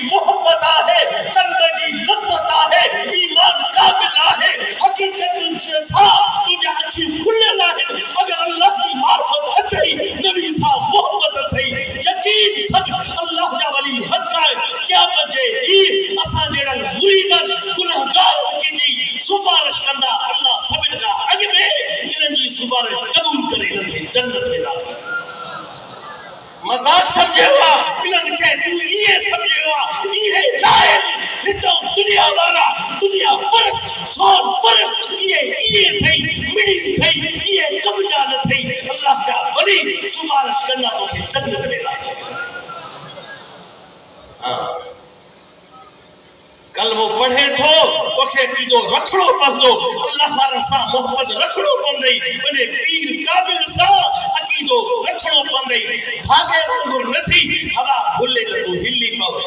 محبت ہے قلب جی لذت ہے ایمان کامل ہے حقیقت جیسا تجھے اکھی کھلے لاہن اگر اللہ کی معرفت اتھئی نبی صاحب محبت اتھئی یقین سچ اللہ جا ولی حق ہے قیامت جے ہی اسان جڑن مریدن گناہگار کی جی سفارش کرنا اللہ سبن کا اگ میں انہن جی سفارش قبول کرے انہن جنت میں داخل مذاق سمجھے ہوا انہوں کہ تو یہ سمجھے ہوا یہ لائل ہتوں دنیا والا دنیا پرست سون پرست یہ تھئی مڑی تھئی یہ قبضہ نہ تھئی اللہ جا ولی سفارش کرنا تو کہ جنت میں داخل ہاں کلمو پڑھے تھو توکھے کیدو رکھڑو پہندو اللہ وارن سا محبت رکھڑو پہندئی انہیں پیر قابل سا عقیدو رکھڑو پہندئی بھاگے وانگر نتھی ہوا بھلے تو ہلی پاؤ